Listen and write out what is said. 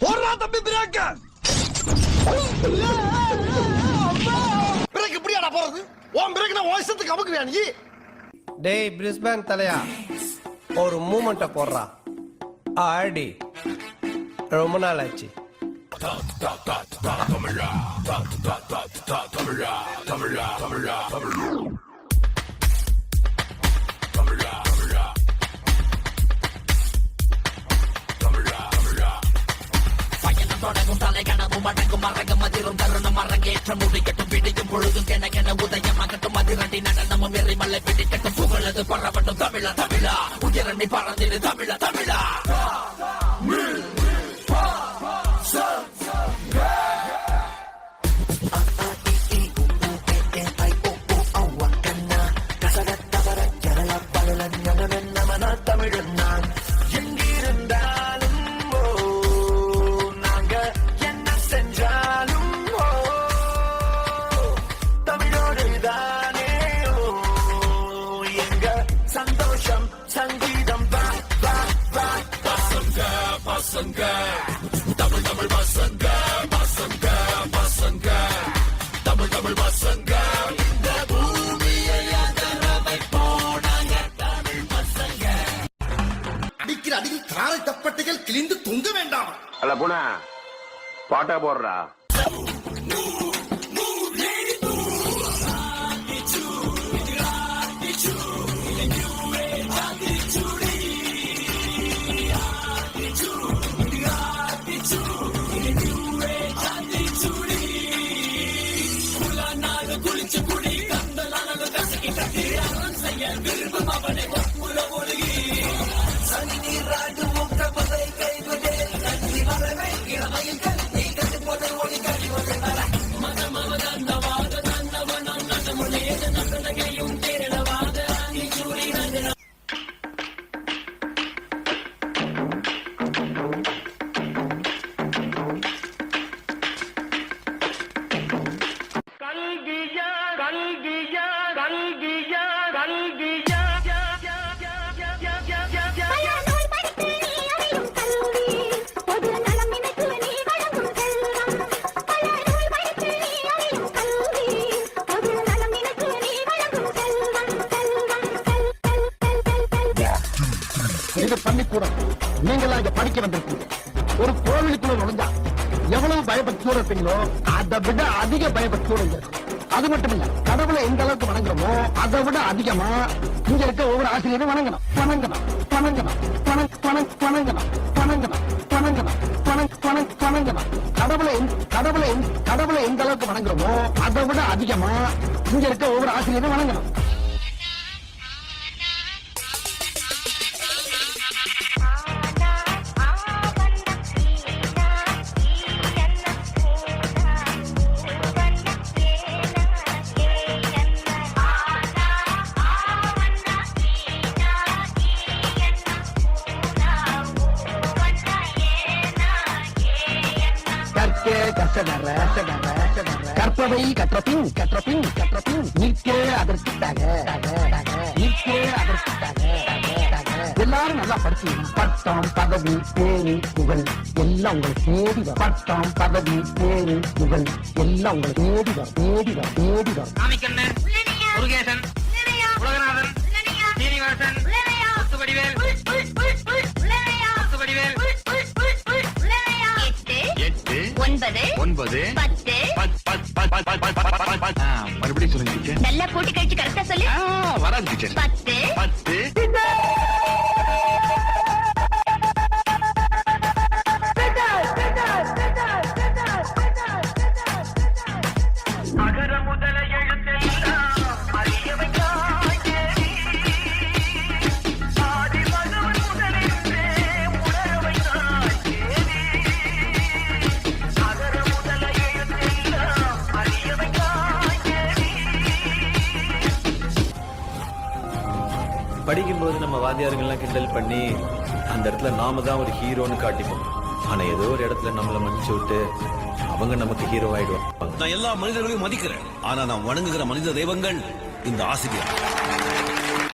போடுறா தம்பி break. Break இப்படியாடா போறது? உன் பிரேக் நான் வாய்ஸத்துக்கு அமுக்குவியா நீ? டேய் பிரிஸ்பேன் தலையா, ஒரு மூமெண்ட்டை போடுறா. ஆடி ரொம்ப நாள் ஆச்சு. தொடங்கும் தலை கனவும் மடங்கும் மரங்கும் அதிரும் தருணம் அரங்கேற்றம் முடிக்கட்டும் பிடிக்கும் பொழுதும் கென உதயமாகட்டும் அதிரண்டி நடனமும் எரிமலை பிடிக்கட்டும் புகழது பரவட்டும் தமிழா தமிழா உயரண்டி பறந்திடு தமிழா தமிழா. தமிழன் நான் எங்கிருந்தாலும் நாங்க என்ன செஞ்சாலும் தமிழோடு தானே எங்க சந்தோஷம் சங்கீதம் பசங்க பசங்க தமிழ் தமிழ் பசங்க பசங்க பசங்க தமிழ் தமிழ் பசங்க இந்த பூமியை அதரவை போனாங்க தமிழ் பசங்க. அடிக்கிற அடியில் காரை தப்பட்டைகள் கிழிந்து தொங்க வேண்டாம். அல்ல புனா பாட்டா போடுறா. இது பள்ளிக்கூடம். நீங்களா இங்க படிக்க வந்திருக்கீங்க. ஒரு கோவிலுக்குள்ள நுழைஞ்சா எவ்வளவு பயபக்தியோட இருப்பீங்களோ அதை விட அதிக பயபக்தியோட இங்க இருக்கு. அது மட்டும் இல்ல, கடவுளை எந்த அளவுக்கு வணங்குறோமோ அதை விட அதிகமா இங்க இருக்க ஒவ்வொரு ஆசிரியரும் வணங்கணும் வணங்கணும் வணங்கணும் வணங்கணும் வணங்கணும் வணங்கணும் வணங்கணும். கடவுளை எந்த அளவுக்கு வணங்குறோமோ அதை விட அதிகமா இங்க இருக்க ஒவ்வொரு ஆசிரியரும் வணங்கணும். கற்பவை கற்றபின் நிற்கே அதற்காக எல்லாரும் நல்லா படிச்சு பட்டம் பதவி பேரு புகழ் எல்லாம் உங்களை தேடி வரும். பட்டம் பதவி பேரு புகழ் எல்லாம் உங்களை தேடி வரும் தேடி வரும் தேடி வரும். முருகேசன், உலகநாதன், சீனிவாசன், முத்துவடிவேல், மறுபடியும் சொல்லுங்க. நல்லா கூட்டி கழிச்சு கரெக்டா சொல்லு. வராது டீச்சர். 10 அகர முதல எழுத்தெல்லாம் அறியவையாய் தேடி ஆதி பகவன் முதலிருந்தே உணரவையாய் தேடி அகர முதல எழுத்தெல்லாம் அறியவையாய் தேடி. படிக்கும்போது நம்ம வாத்தியாருங்கெல்லாம் கிண்டல் பண்ணி அந்த இடத்துல நாம தான் ஒரு ஹீரோன்னு காட்டிப்போம். ஆனா ஏதோ ஒரு இடத்துல நம்மளை மன்னிச்சு விட்டு அவங்க நமக்கு ஹீரோ ஆயிடுவாங்க. நான் எல்லா மனிதர்களையும் மதிக்கிறேன், ஆனா நான் வணங்குகிற மனித தெய்வங்கள் இந்த ஆசிரியர்.